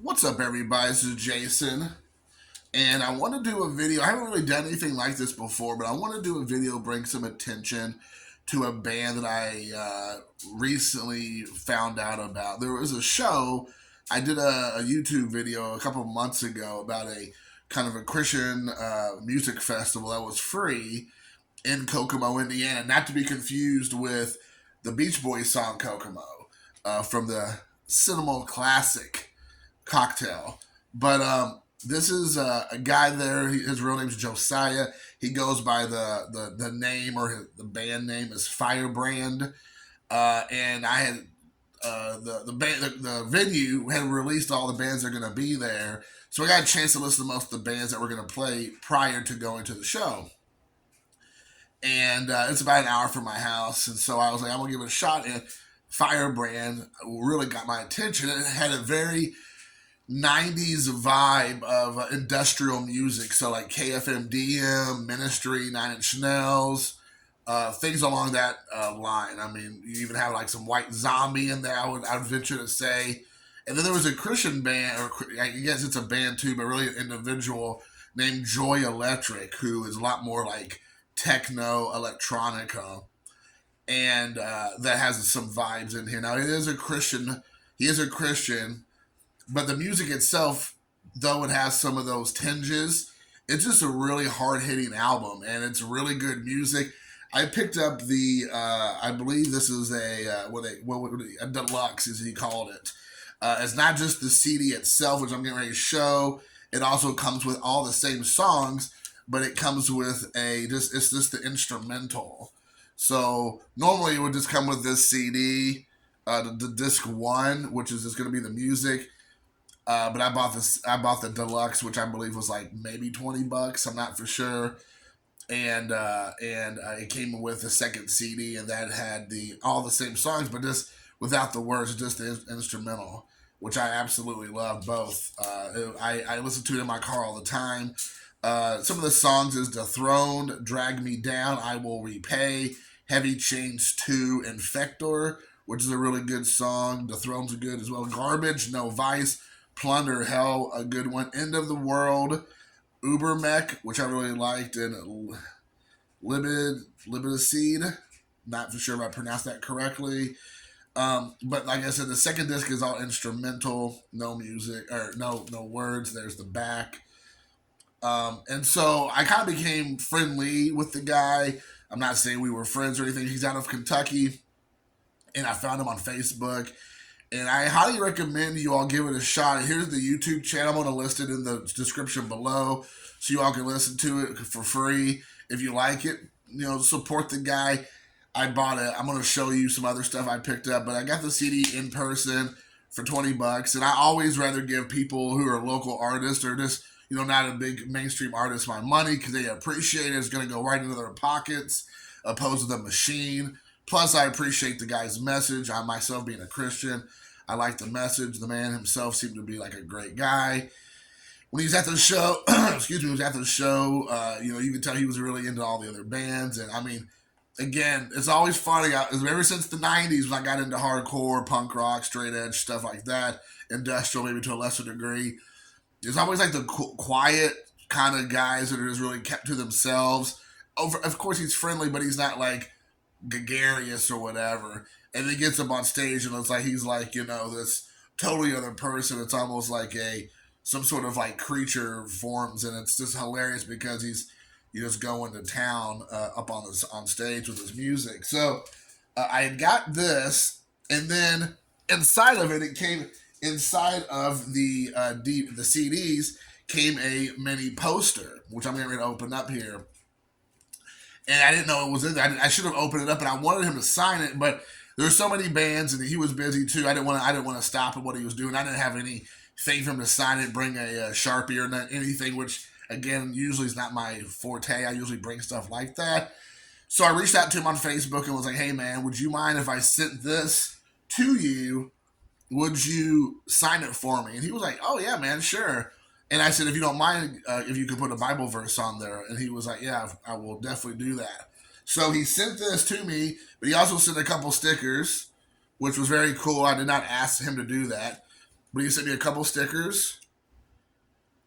What's up, everybody? This is Jason, and I want to do a video. I haven't really done anything like this before, but I want to do a video, bring some attention to a band that I recently found out about. There was a show, I did a YouTube video a couple months ago about a kind of a Christian music festival that was free in Kokomo, Indiana, not to be confused with the Beach Boys song Kokomo from the Cinema Classic cocktail. But this is a guy there. His real name is Josiah. He goes by the name or the band name is FYREBRAND. And I had the venue had released all the bands that are going to be there, so I got a chance to listen to most of the bands that were going to play prior to going to the show. And it's about an hour from my house, and so I was like, I'm gonna give it a shot. And FYREBRAND really got my attention. It had a very 90s vibe of industrial music, so like KFMDM, Ministry, Nine Inch Nails, things along that line. I mean, you even have like some White Zombie in there, I would venture to say. And then there was a Christian band, or I guess it's a band too, but really an individual named Joy Electric, who is a lot more like techno electronica, and that has some vibes in here. Now, it is a Christian, he is a Christian, but the music itself, though it has some of those tinges, it's just a really hard-hitting album, and it's really good music. I picked up the, I believe this is a deluxe, as he called it. It's not just the CD itself, which I'm getting ready to show. It also comes with all the same songs, but it comes with it's just the instrumental. So normally it would just come with this CD, the disc one, which is just going to be the music. But I bought the deluxe, which I believe was like maybe $20. I'm not for sure. And it came with the second CD, and that had all the same songs, but just without the words, just the instrumental, which I absolutely love both. I listen to it in my car all the time. Some of the songs is Dethroned, Drag Me Down, I Will Repay, Heavy Chains 2, Infector, which is a really good song. Dethroned's good as well. Garbage, No Vice, Plunder, Hell, a good one. End of the World, Ubermech, which I really liked, and Libidicide. Not for sure if I pronounced that correctly. But like I said, the second disc is all instrumental, no music, or no words. There's the back. And so I kind of became friendly with the guy. I'm not saying we were friends or anything. He's out of Kentucky, and I found him on Facebook. And I highly recommend you all give it a shot. Here's the YouTube channel. I'm going to list it in the description below, so you all can listen to it for free. If you like it, support the guy. I bought it. I'm going to show you some other stuff I picked up, but I got the CD in person for $20. And I always rather give people who are local artists or just, not a big mainstream artist my money, because they appreciate it. It's going to go right into their pockets, opposed to the machine. Plus, I appreciate the guy's message. I myself, being a Christian, I like the message. The man himself seemed to be like a great guy. When he was at the show, you can tell he was really into all the other bands. And I mean, again, it's always funny. Ever since the 90s, when I got into hardcore, punk rock, straight edge, stuff like that, industrial maybe to a lesser degree, there's always like the quiet kind of guys that are just really kept to themselves. Of course, he's friendly, but he's not like gregarious or whatever. And he gets up on stage and it's like he's like, this totally other person. It's almost like some sort of like creature forms, and it's just hilarious because he's just going to town up on stage with his music. So I had got this, and then inside of it came inside of the CDs came a mini poster, which I'm getting ready to open up here. And I didn't know it was in there. I should have opened it up, and I wanted him to sign it, but there's so many bands, and he was busy too. I didn't want to stop at what he was doing. I didn't have anything for him to sign it, bring a Sharpie or anything, which again usually is not my forte. I usually bring stuff like that. So I reached out to him on Facebook and was like, "Hey man, would you mind if I sent this to you? Would you sign it for me?" And he was like, "Oh yeah, man, sure." And I said, "If you don't mind, if you could put a Bible verse on there." And he was like, "Yeah, I will definitely do that." So he sent this to me, but he also sent a couple stickers, which was very cool. I did not ask him to do that. But he sent me a couple stickers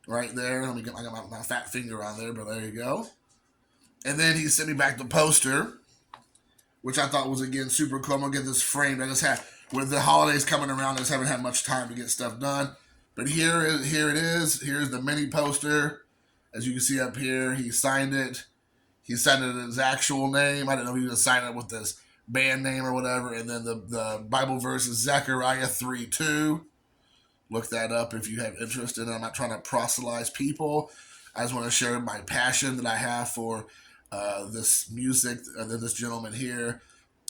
right there. Let me get my fat finger on there, but there you go. And then he sent me back the poster, which I thought was, again, super cool. I'm going to get this framed. I just have, with the holidays coming around, I just haven't had much time to get stuff done. But here it is. Here's the mini poster. As you can see up here, he signed it. He signed it his actual name. I didn't know if he was signing it with this band name or whatever. And then the Bible verse is Zechariah 3:2. Look that up if you have interest in it. I'm not trying to proselytize people. I just want to share my passion that I have for this music, this gentleman here.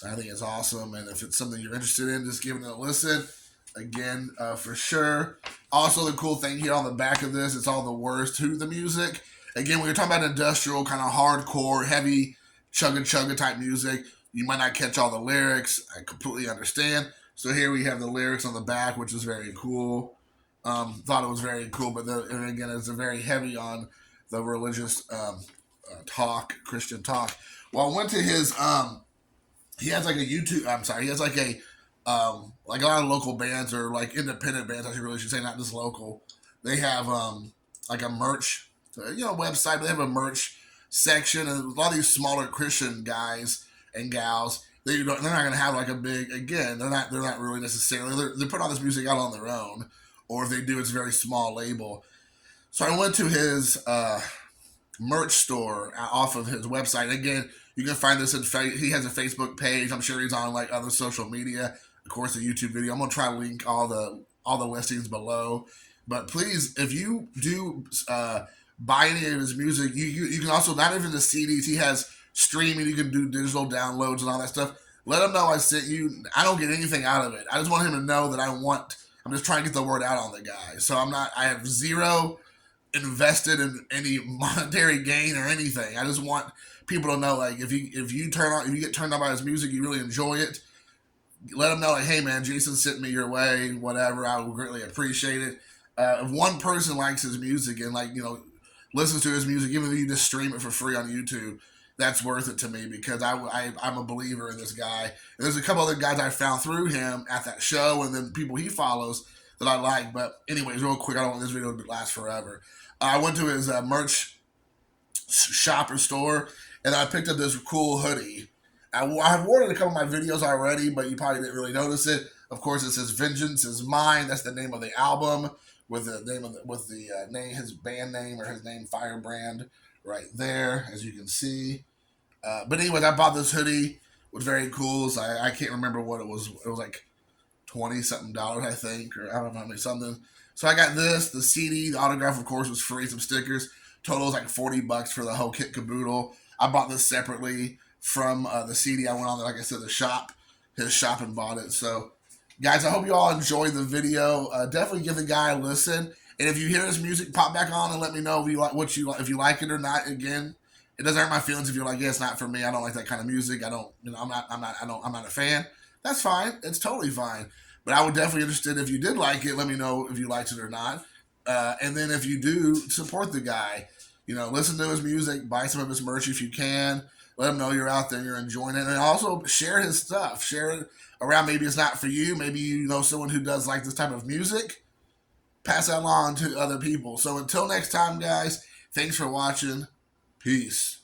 I think it's awesome, and if it's something you're interested in, just give it a listen. Again, for sure. Also, the cool thing here on the back of this, it's all the words to the music. Again, when you're talking about industrial, kind of hardcore, heavy, chugga type music, you might not catch all the lyrics. I completely understand. So here we have the lyrics on the back, which is very cool. Thought it was very cool, but and again, it's very heavy on the religious talk, Christian talk. Well, I went to his, he has like a YouTube, I'm sorry, he has like a like a lot of local bands or like independent bands, I really should say, not just local. They have like a merch, website. They have a merch section, and a lot of these smaller Christian guys and gals, they're not going to have like a big. Again, they're not really necessarily. They're putting all this music out on their own, or if they do, it's a very small label. So I went to his merch store off of his website. Again, you can find this he has a Facebook page. I'm sure he's on like other social media. Of course, a YouTube video. I'm gonna try to link all the listings below. But please, if you do buy any of his music, you can also, not even the CDs. He has streaming. You can do digital downloads and all that stuff. Let him know I sent you. I don't get anything out of it. I just want him to know that I'm just trying to get the word out on the guy. So I have zero invested in any monetary gain or anything. I just want people to know, like, if you get turned on by his music, you really enjoy it, let him know, like, hey man, Jason sent me your way, whatever. I would greatly appreciate it. If one person likes his music and listens to his music, even though you just stream it for free on YouTube, that's worth it to me, because I'm a believer in this guy. And there's a couple other guys I found through him at that show, and then people he follows that I like. But anyways, real quick, I don't want this video to last forever. I went to his merch shop or store, and I picked up this cool hoodie. I've worn it in a couple of my videos already, but you probably didn't really notice it. Of course, it says "Vengeance is Mine." That's the name of the album, with the name, his band name, or his name, FYREBRAND, right there, as you can see. But anyways, I bought this hoodie. It was very cool. So I can't remember what it was. It was like $20-something, I think, or I don't know, something. So I got this, the CD, the autograph, of course, was free, some stickers. Total was like $40 for the whole kit caboodle. I bought this separately from the CD. I went on, like I said, his shop, and bought it. So, guys, I hope you all enjoyed the video. Definitely give the guy a listen. And if you hear his music, pop back on and let me know if you like it or not. Again, it doesn't hurt my feelings if you're like, yeah, it's not for me. I don't like that kind of music. I'm not a fan. That's fine. It's totally fine. But I would definitely be interested if you did like it. Let me know if you liked it or not. And then if you do, support the guy. Listen to his music, buy some of his merch if you can. Let him know you're out there, you're enjoying it. And also share his stuff. Share it around. Maybe it's not for you. Maybe you know someone who does like this type of music. Pass that along to other people. So until next time, guys, thanks for watching. Peace.